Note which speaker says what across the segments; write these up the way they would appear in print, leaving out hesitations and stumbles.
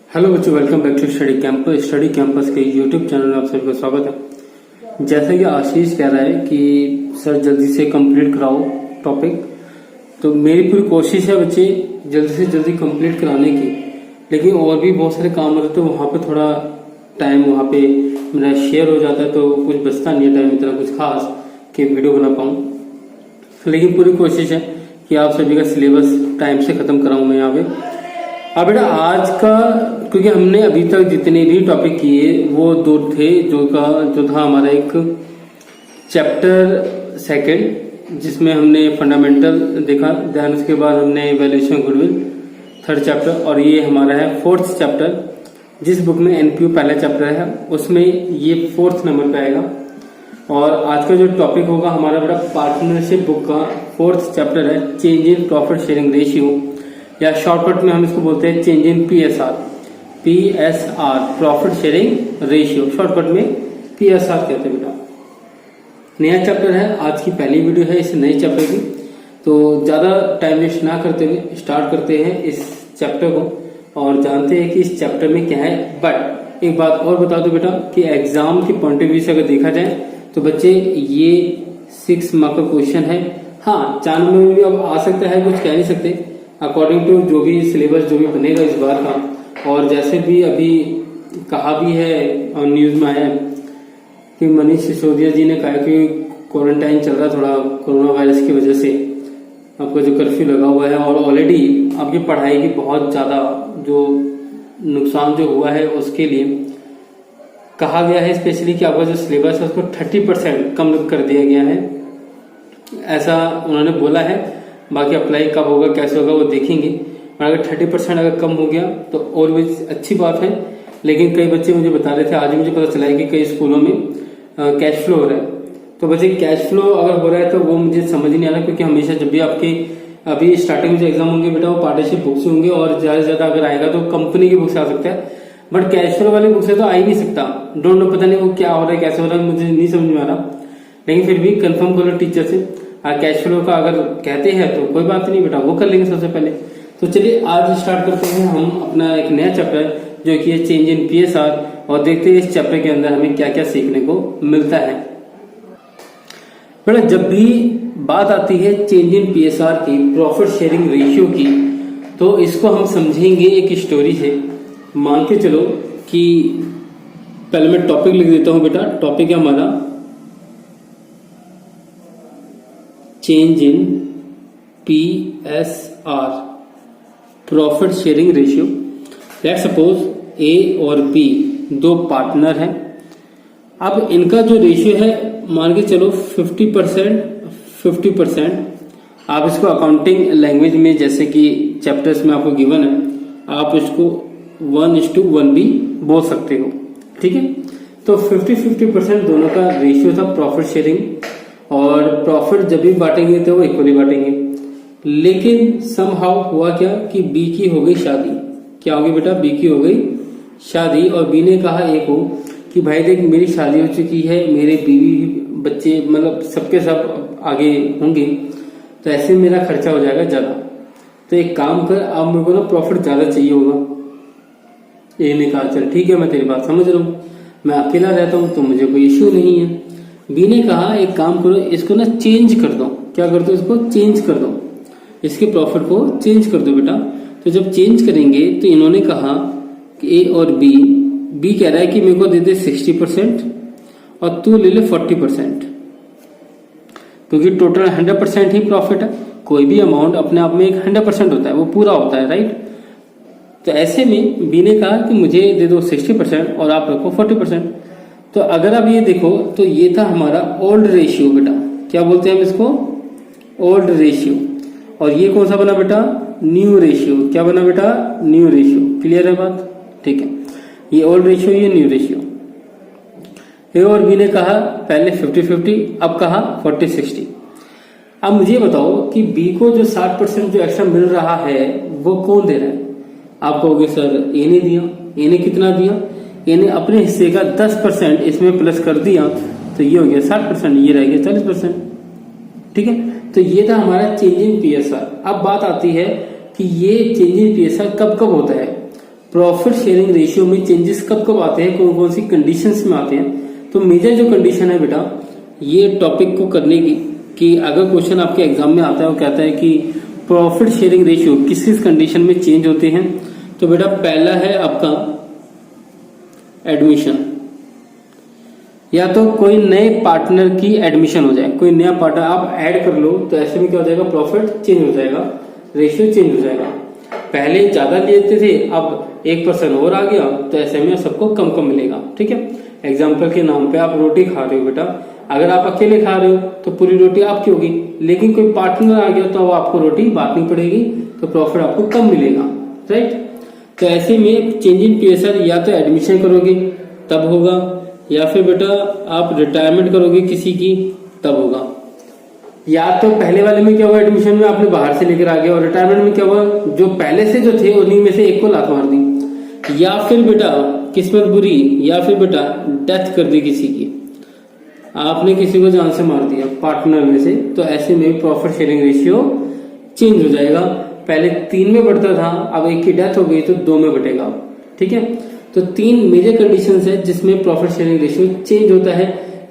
Speaker 1: Hello बच्चों, welcome back to study campus. Study campus के YouTube channel में आप सभी का स्वागत है। जैसा कि आशीष कह रहा है कि सर जल्दी से कंप्लीट कराओ टॉपिक, तो मेरी पूरी कोशिश है बच्चे जल्दी से जल्दी कंप्लीट कराने की, लेकिन और भी बहुत सारे काम होते तो वहाँ पे थोड़ा टाइम वहाँ पे मेरा शेयर हो जाता है, तो कुछ बचता नहीं है टाइम इतना कुछ खास कि वीडियो बना पाऊँ। लेकिन पूरी कोशिश है कि आप सभी का सिलेबस टाइम से खत्म कराऊँ मैं यहाँ पे। अब बेटा आज का, क्योंकि हमने अभी तक जितने भी टॉपिक किए वो दो थे, जो था हमारा एक चैप्टर सेकंड जिसमें हमने फंडामेंटल देखा, ध्यान उसके बाद हमने वैल्यूएशन गुडविल थर्ड चैप्टर, और ये हमारा है फोर्थ चैप्टर। जिस बुक में एनपीयू पहला चैप्टर है उसमें ये फोर्थ नंबर पे आएगा। और आज का जो टॉपिक होगा हमारा बेटा पार्टनरशिप बुक का फोर्थ चैप्टर है, change in profit sharing ratio, या शॉर्टकट में हम इसको बोलते हैं change in PSR. Profit sharing ratio, shortcut में पीएसआर कहते हैं बेटा। नया चैप्टर है, आज की पहली वीडियो है इस नए चैप्टर की, तो ज्यादा टाइम वेस्ट ना करते हुए स्टार्ट करते हैं इस चैप्टर को और जानते हैं कि इस चैप्टर में क्या है। बट एक बात और बता दो बेटा कि एग्जाम के पॉइंट ऑफ व्यू से अगर देखा जाए तो बच्चे ये 6 मार्क का क्वेश्चन है। हाँ, 4 नंबर में भी अब आ सकता है, कुछ कह नहीं सकते, अकॉर्डिंग टू जो भी सिलेबस जो भी बनेगा इस बार का। और जैसे भी अभी कहा भी है और न्यूज में आया है कि मनीष सिसोदिया जी ने कहा कि क्वारंटाइन चल रहा है थोड़ा कोरोना वायरस की वजह से, आपका जो कर्फ्यू लगा हुआ है, और ऑलरेडी आपकी पढ़ाई की बहुत ज्यादा जो नुकसान जो हुआ है उसके लिए कहा गया है स्पेशली कि आपका जो सिलेबस है उसको 30% कम कर दिया गया है, ऐसा उन्होंने बोला है। बाकी अप्लाई कब होगा कैसे होगा वो देखेंगे, और अगर 30% अगर कम हो गया तो और भी अच्छी बात है। लेकिन कई बच्चे मुझे बता रहे थे, आज मुझे पता चला है कि कई स्कूलों में कैश फ्लो हो रहा है। तो बच्चे कैश फ्लो अगर हो रहा है तो वो मुझे समझ नहीं आ रहा, क्योंकि हमेशा जब भी आपके अभी स्टार्टिंग में जो एग्जाम होंगे बेटा वो पार्टनरशिप बुक से होंगे, और ज्यादा से ज्यादा अगर आएगा तो कंपनी की बुक से आ सकता है, बट कैश फ्लो वाली बुक से तो आ ही नहीं सकता। डोंट नो, पता नहीं वो क्या हो रहा है कैसे हो रहा है, मुझे नहीं समझ में आ रहा। लेकिन फिर भी कंफर्म करो टीचर से, कैश फ्लो का अगर कहते हैं तो कोई बात नहीं बेटा, वो कर लेंगे सबसे पहले। तो चलिए आज स्टार्ट करते हैं हम अपना एक नया चैप्टर जो कि है चेंज इन पीएसआर, और देखते हैं इस चैप्टर के अंदर हमें क्या क्या सीखने को मिलता है। बेटा जब भी बात आती है चेंज इन पीएसआर की, प्रॉफिट शेयरिंग रेशियो की, तो इसको हम समझेंगे एक स्टोरी से। मान के चलो कि पहले मैं टॉपिक लिख देता हूं बेटा। टॉपिक है हमारा change in PSR, profit sharing ratio. Let's suppose A और बी दो पार्टनर हैं। अब इनका जो रेशियो है मान के चलो 50%। आप इसको अकाउंटिंग लैंग्वेज में जैसे कि चैप्टर्स में आपको गिवन है, आप इसको 1:1 भी बोल सकते हो, ठीक है। तो 50-50% दोनों का रेशियो था प्रॉफिट शेयरिंग, और प्रॉफिट जब भी बांटेंगे तो वो इक्वली बांटेंगे। लेकिन समहाउ हुआ क्या कि बी की हो गई शादी। क्या होगी बेटा? बी की हो गई शादी, और बी ने कहा ए को कि भाई देख मेरी शादी हो चुकी है, मेरे बीवी बच्चे मतलब सबके सब आगे होंगे, तो ऐसे मेरा खर्चा हो जाएगा ज्यादा, तो एक काम कर, अब मेरे को ना प्रॉफिट ज्यादा चाहिए होगा। ए ने कहा चल ठीक है, मैं तेरी बात समझ रहा हूँ, मैं अकेला रहता हूँ तो मुझे कोई इश्यू नहीं है। बी ने कहा एक काम करो, इसको ना चेंज कर दो। क्या कर दो? इसको चेंज कर दो, इसके प्रॉफिट को चेंज कर दो बेटा। तो जब चेंज करेंगे तो इन्होंने कहा कि ए और बी कह रहा है कि मेरे को दे दे 60% और तू ले ले 40%, क्योंकि टोटल 100% ही प्रॉफिट है। कोई भी अमाउंट अपने आप में एक 100% होता है, वो पूरा होता है, राइट। तो ऐसे में बी ने कहा कि मुझे दे दो 60% और आप रखो 40%। तो अगर आप ये देखो तो ये था हमारा ओल्ड रेशियो बेटा। क्या बोलते हैं हम इसको? Old ratio. और ये कौन सा बना बेटा? New ratio. क्या बना बेटा? New ratio. क्लियर है बात? ठीक है, ये ओल्ड रेशियो, ये न्यू रेशियो। ए और बी ने कहा पहले 50-50, अब कहा 40-60। अब मुझे बताओ कि बी को जो 60% जो एक्स्ट्रा मिल रहा है वो कौन दे रहा है? आप कहोगे सर ए ने दिया। ए ने कितना दिया? ए ने अपने हिस्से का 10% इसमें प्लस कर दिया, तो ये हो गया 60%, ये रह गया 40%, ठीक है। तो ये था हमारा चेंज इन पीएसआर। अब बात आती है कि ये चेंज इन पीएसआर कब कब होता है? प्रॉफिट शेयरिंग रेशियो में चेंजेस कब कब आते हैं, कौन कौन सी कंडीशंस में आते हैं। तो मेजर जो कंडीशन है बेटा ये टॉपिक को करने की कि अगर क्वेश्चन आपके एग्जाम में आता है वो कहता है कि प्रॉफिट शेयरिंग रेशियो किस किस कंडीशन में चेंज होते हैं। तो बेटा पहला है आपका एडमिशन, या तो कोई नए पार्टनर की एडमिशन हो जाए, कोई नया पार्टनर आप ऐड कर लो तो ऐसे में क्या हो जाएगा, प्रॉफिट चेंज हो जाएगा, रेशियो चेंज हो जाएगा। पहले ज्यादा लेते थे अब एक पर्सन और आ गया तो ऐसे में सबको कम कम मिलेगा। ठीक है, एग्जाम्पल के नाम पे आप रोटी खा रहे हो बेटा, अगर आप अकेले खा रहे हो तो पूरी रोटी आपकी होगी, लेकिन कोई पार्टनर आ गया तो अब आपको रोटी बांटनी पड़ेगी तो प्रॉफिट आपको कम मिलेगा। राइट, तो ऐसे में चेंज इन पीएसआर या तो एडमिशन करोगे तब होगा, या फिर बेटा आप रिटायरमेंट करोगे किसी की तब होगा। या तो पहले वाले में क्या हुआ, एडमिशन में आपने बाहर से लेकर आ गया, और रिटायरमेंट में क्या हुआ, जो पहले से जो थे उन्हीं में से एक को लात मार दी, या फिर बेटा किस्मत बुरी, या फिर बेटा डेथ कर दी किसी की, आपने किसी को जान से मार दिया पार्टनर में से, तो ऐसे में प्रॉफिट शेयरिंग रेशियो चेंज हो जाएगा। पहले 3 में बढ़ता था, अब एक की डेथ हो गई तो 2 में बढ़ेगा। ठीक है, तो 3 मेजर कंडीशंस है जिसमें प्रॉफिट शेयरिंग रेशियो चेंज होता है,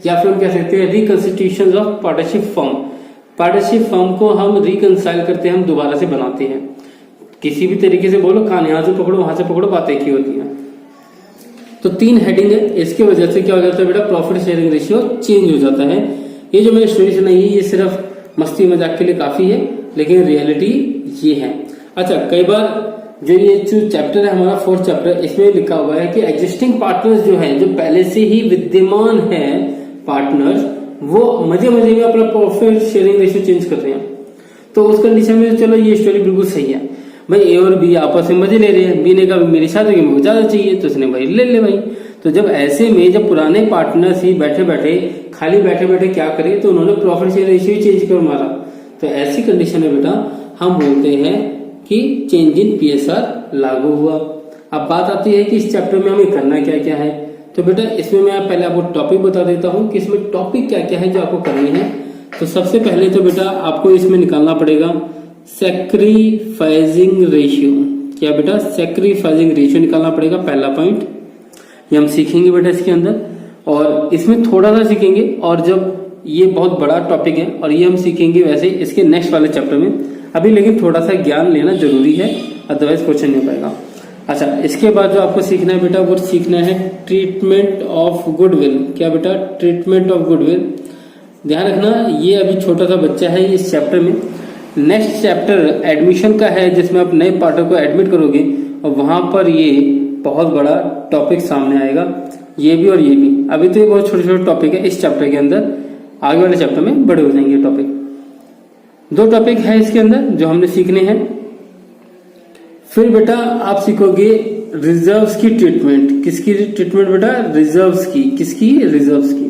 Speaker 1: या फिर हम कह सकते हैं reconstitution of partnership firm. Partnership firm को हम रिकंसाइल करते हैं, हम दोबारा से बनाते हैं, किसी भी तरीके से बोलो, कान यहाँ से पकड़ो वहां से पकड़ो, बातें की होती हैं। तो 3 हेडिंग है, इसके वजह से क्या हो जाता है बेटा, प्रॉफिट शेयरिंग रेशियो चेंज हो जाता है। ये जो मैंने स्टोरी सुनाई है ये सिर्फ मस्ती मजाक के लिए काफी है, लेकिन रियलिटी ये है। अच्छा, कई बार जो ये जो चैप्टर है हमारा 4th चैप्टर, इसमें लिखा हुआ है कि एग्जिस्टिंग पार्टनर्स जो है, जो पहले से ही विद्यमान है पार्टनर्स, वो मजे मजे में अपना प्रॉफिट शेयरिंग रेशियो चेंज कर रहे हैं। तो उस कंडीशन में चलो ये स्टोरी बिल्कुल सही है भाई, ए और बी आपस में मजे ले रहे हैं, बी ने कहा मेरी शादी की मुझे ज्यादा चाहिए तो उसने भाई ले ले भाई। तो जब ऐसे में जब पुराने पार्टनर्स ही बैठे बैठे खाली बैठे बैठे क्या करे, तो उन्होंने प्रॉफिट शेयर रेशियो चेंज कर मारा। तो ऐसी कंडीशन में बेटा हम बोलते हैं कि चेंज इन पीएसआर लागू हुआ। अब बात आती है कि इस चैप्टर में हमें करना क्या क्या है। तो बेटा इसमें मैं पहले आपको टॉपिक बता देता हूँ कि इसमें टॉपिक क्या क्या है जो आपको करनी है। तो सबसे पहले तो बेटा आपको इसमें निकालना पड़ेगा सैक्रिफाइसिंग रेशियो। क्या बेटा, सैक्रिफाइसिंग रेशियो निकालना पड़ेगा, पहला पॉइंट ये हम सीखेंगे बेटा इसके अंदर। और इसमें थोड़ा सा सीखेंगे, और जब ये बहुत बड़ा टॉपिक है और ये हम सीखेंगे वैसे इसके नेक्स्ट वाले चैप्टर में, अभी लेकिन थोड़ा सा ज्ञान लेना जरूरी है, अदरवाइज क्वेश्चन नहीं पाएगा। अच्छा, इसके बाद जो आपको सीखना है बेटा वो सीखना है ट्रीटमेंट ऑफ गुडविल। क्या बेटा, ट्रीटमेंट ऑफ गुडविल। ध्यान रखना ये अभी छोटा सा बच्चा है इस चैप्टर में। नेक्स्ट चैप्टर एडमिशन का है जिसमें आप नए पार्टनर को एडमिट करोगे, और वहां पर ये बहुत बड़ा टॉपिक सामने आएगा, ये भी और ये भी। अभी तो ये बहुत छोटे छोटे टॉपिक है इस चैप्टर के अंदर, आगे वाले चैप्टर में बड़े हो जाएंगे टॉपिक। 2 टॉपिक है इसके अंदर जो हमने सीखने हैं। फिर बेटा आप सीखोगे रिजर्व्स की ट्रीटमेंट। किसकी ट्रीटमेंट बेटा, रिजर्व्स की। किसकी, रिजर्व्स की।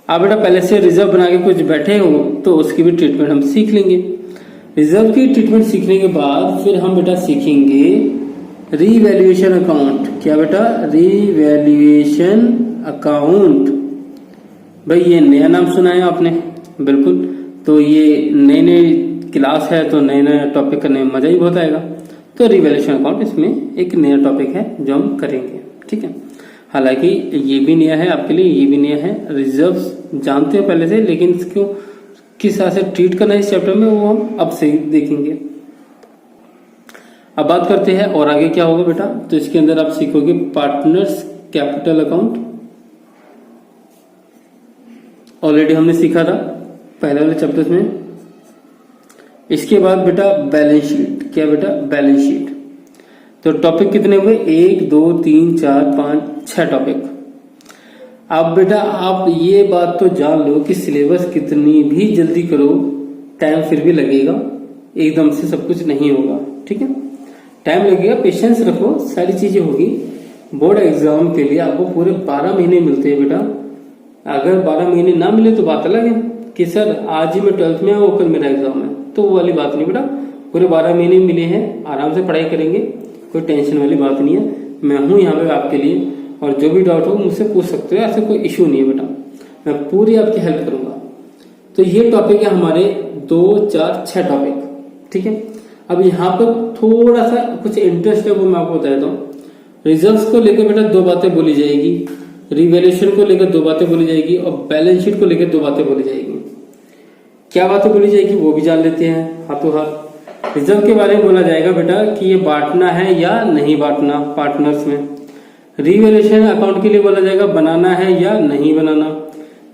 Speaker 1: आप बेटा पहले से रिजर्व बना के कुछ बैठे हो तो उसकी भी ट्रीटमेंट हम सीख लेंगे। रिजर्व की ट्रीटमेंट सीखने के बाद फिर हम बेटा सीखेंगे रीवैल्यूएशन अकाउंट। क्या बेटा, रीवैल्यूएशन अकाउंट। भाई ये नया नाम सुना है आपने, बिल्कुल। तो ये नई नई क्लास है तो नए नए टॉपिक करने में मजा ही बहुत आएगा। तो रीवैल्यूएशन अकाउंट इसमें एक नया टॉपिक है जो हम करेंगे। ठीक है, हालांकि ये भी नया है आपके लिए, ये भी नया है। रिजर्व्स जानते हो पहले से, लेकिन इसको किस तरह से ट्रीट करना है इस चैप्टर में वो हम अब से देखेंगे। अब बात करते हैं और आगे क्या होगा बेटा। तो इसके अंदर आप सीखोगे पार्टनर्स कैपिटल अकाउंट, ऑलरेडी हमने सीखा था पहले वाले चैप्टर्स में। इसके बाद बेटा बैलेंस शीट। क्या बेटा, बैलेंस शीट। तो टॉपिक कितने हुए, 1 2 3 4 5 6 टॉपिक। अब बेटा आप ये बात तो जान लो कि सिलेबस कितनी भी जल्दी करो टाइम फिर भी लगेगा, एकदम से सब कुछ नहीं होगा। ठीक है, टाइम लगेगा, पेशेंस रखो, सारी चीजें होगी। बोर्ड एग्जाम के लिए आपको पूरे 12 महीने मिलते हैं बेटा। अगर 12 महीने ना मिले तो बात अलग है कि सर आज ही मैं 12th में आऊँ, कल मेरा एग्जाम है, तो वो वाली बात नहीं बेटा। पूरे 12 महीने मिले हैं, आराम से पढ़ाई करेंगे, कोई टेंशन वाली बात नहीं है। मैं हूं यहाँ पे आपके लिए, और जो भी डाउट हो मुझसे पूछ सकते हो, ऐसे कोई इश्यू नहीं है बेटा, मैं पूरी आपकी हेल्प करूंगा। तो ये टॉपिक है हमारे 2 4 6 टॉपिक। ठीक है, अब यहाँ पर थोड़ा सा कुछ इंटरेस्ट है वो मैं आपको बता देता हूँ। रिजर्व्स को लेकर बेटा दो बातें बोली जाएगी, रिवैल्यूएशन को लेकर दो बातें बोली जाएगी और बैलेंस शीट को लेकर दो बातें बोली जाएगी। क्या बातें बोली जाएगी वो भी जान लेते हैं हाथों हाथ। रिजर्व के बारे में बोला जाएगा बेटा कि ये बांटना है या नहीं बांटना पार्टनर्स में। रिवैल्यूएशन अकाउंट के लिए बोला जाएगा बनाना है या नहीं बनाना।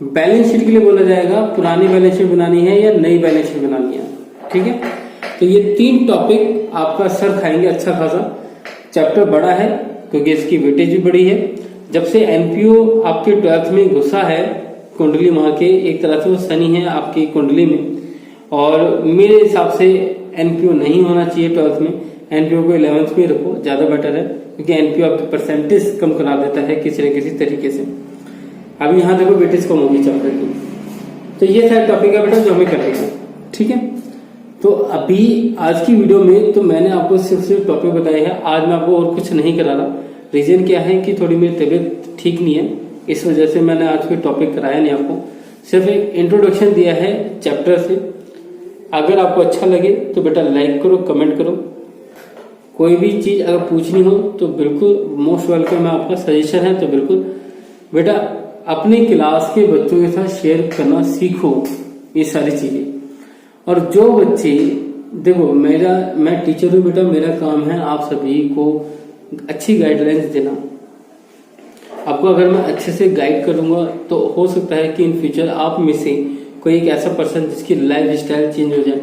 Speaker 1: बैलेंस शीट के लिए बोला जाएगा पुरानी बैलेंस शीट बनानी है या नई बैलेंस शीट बनानी है। ठीक है, तो ये तीन टॉपिक आपका सर खाएंगे अच्छा खासा। चैप्टर बड़ा है क्योंकि इसकी वेटेज भी बड़ी है। जब से एनपीओ आपके 12th में घुसा है कुंडली माह के, एक तरह से वो शनि है आपकी कुंडली में, और मेरे हिसाब से एनपीओ नहीं होना चाहिए 12th में। एनपीओ को 11th में रखो, ज्यादा बेटर है, क्योंकि एनपीओ आपकी परसेंटेज कम करा देता है किसी न किसी तरीके से। अभी यहाँ देखो वेटेज कम होगी चैप्टर की। तो ये सारे टॉपिक है बेटा जो हमें करने हैं। ठीक है, तो अभी आज की वीडियो में तो मैंने आपको सिर्फ टॉपिक बताए हैं। आज मैं आपको और कुछ नहीं करा रहा। रीजन क्या है कि थोड़ी मेरी तबीयत ठीक नहीं है, इस वजह से मैंने आज कोई टॉपिक कराया नहीं आपको, सिर्फ एक इंट्रोडक्शन दिया है चैप्टर से। अगर आपको अच्छा लगे तो बेटा लाइक करो, कमेंट करो। कोई भी चीज अगर पूछनी हो तो बिल्कुल मोस्ट वेलकम है, आपका सजेशन है तो बिल्कुल बेटा अपने क्लास के बच्चों के साथ शेयर करना सीखो ये सारी चीजें। और जो बच्चे देखो मैं टीचर हूँ बेटा, मेरा काम है आप सभी को अच्छी गाइडलाइंस देना। आपको अगर मैं अच्छे से गाइड करूंगा तो हो सकता है कि इन फ्यूचर आप में से कोई एक ऐसा पर्सन जिसकी लाइफ स्टाइल चेंज हो जाए,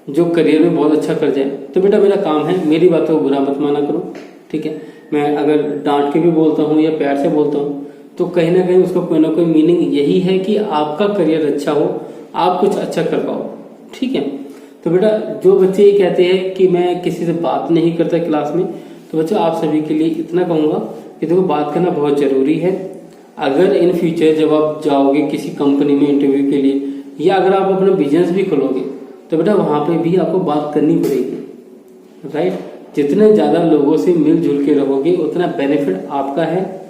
Speaker 1: जो करियर में बहुत अच्छा कर जाए। तो बेटा मेरा काम है, मेरी बातों को बुरा मत माना करो। ठीक है, मैं अगर डांट के भी बोलता हूँ या प्यार से बोलता हूँ तो कहीं ना कहीं उसका कोई ना कोई मीनिंग यही है कि आपका करियर अच्छा हो, आप कुछ अच्छा कर पाओ। ठीक है, तो बेटा जो बच्चे ये कहते हैं कि मैं किसी से बात नहीं करता क्लास में, तो बच्चों आप सभी के लिए इतना कहूंगा कि देखो बात करना बहुत जरूरी है। अगर इन फ्यूचर जब आप जाओगे किसी कंपनी में इंटरव्यू के लिए, या अगर आप अपना बिजनेस भी खोलोगे, तो बेटा वहां पे भी आपको बात करनी पड़ेगी। राइट, जितने ज्यादा लोगों से मिलजुल के रहोगे उतना बेनिफिट आपका है।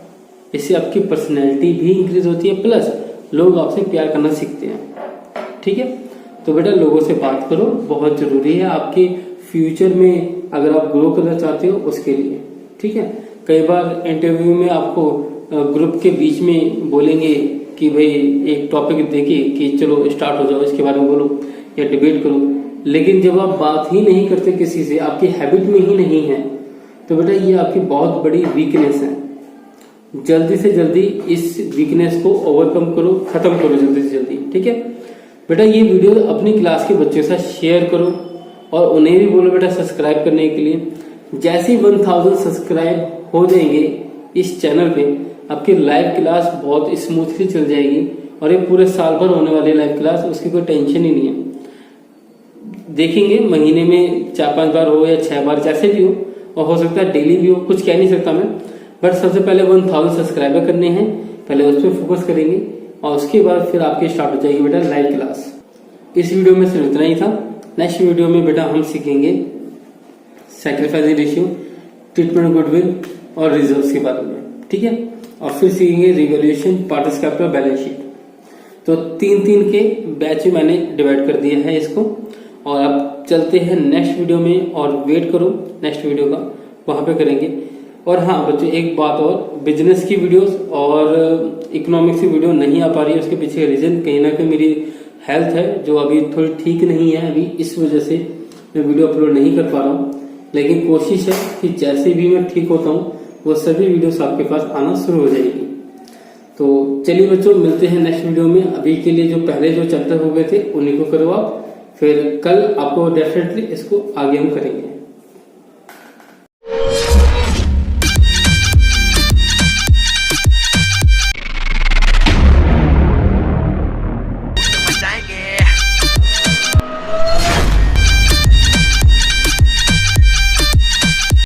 Speaker 1: इससे आपकी पर्सनैलिटी भी इंक्रीज होती है, प्लस लोग आपसे प्यार करना सीखते हैं। ठीक है, तो बेटा लोगों से बात करो, बहुत जरूरी है आपके फ्यूचर में अगर आप ग्रो करना चाहते हो उसके लिए। ठीक है, कई बार इंटरव्यू में आपको ग्रुप के बीच में बोलेंगे कि भाई एक टॉपिक देके कि चलो स्टार्ट हो जाओ, इसके बारे में बोलो या डिबेट करो, लेकिन जब आप बात ही नहीं करते किसी से, आपकी हैबिट में ही नहीं है, तो बेटा ये आपकी बहुत बड़ी वीकनेस है। जल्दी से जल्दी इस वीकनेस को ओवरकम करो, खत्म करो जल्दी से जल्दी। ठीक है बेटा, ये वीडियो अपनी क्लास के बच्चों के साथ शेयर करो और उन्हें भी बोलो बेटा सब्सक्राइब करने के लिए। जैसे ही 1000 सब्सक्राइब हो जाएंगे इस चैनल पे, आपकी लाइव क्लास बहुत स्मूथली चल जाएगी और ये पूरे साल भर होने वाली लाइव क्लास, उसकी कोई टेंशन ही नहीं है। देखेंगे महीने में 4-5 बार हो या 6 बार, जैसे भी हो, और हो सकता है डेली भी हो, कुछ कह नहीं सकता मैं, बट सबसे पहले 1000 सब्सक्राइबर करने हैं, पहले उस पर फोकस करेंगे और उसके बाद फिर आपकी स्टार्ट हो जाएगी बेटा लाइव क्लास। इस वीडियो में सिर्फ इतना ही था। नेक्स्ट वीडियो में बेटा हम सीखेंगे सैक्रिफाइस रेशियो, ट्रीटमेंट गुडविल और रिजर्व्स के बारे में। ठीक है, और फिर सीखेंगे revaluation, partners capital, balance sheet. तो 3-3 के बैच में मैंने डिवाइड कर दिया है इसको। और अब चलते हैं नेक्स्ट वीडियो में, और वेट करो नेक्स्ट वीडियो का, वहां पे करेंगे। और हाँ बच्चों एक बात और, बिजनेस की वीडियोस और इकोनॉमिक्स की वीडियो नहीं आ पा रही है, उसके पीछे रीजन कहीं ना कहीं मेरी हेल्थ है जो अभी थोड़ी ठीक नहीं है अभी, इस वजह से मैं वीडियो अपलोड नहीं कर पा रहा हूँ। लेकिन कोशिश है कि जैसे भी मैं ठीक होता हूँ वो सभी वीडियोस आपके पास आना शुरू हो जाएगी। तो चलिए बच्चों मिलते हैं नेक्स्ट वीडियो में। अभी के लिए जो पहले जो चैप्टर हो गए थे उन्हीं को करो आप, फिर कल आपको डेफिनेटली इसको आगे हम करेंगे।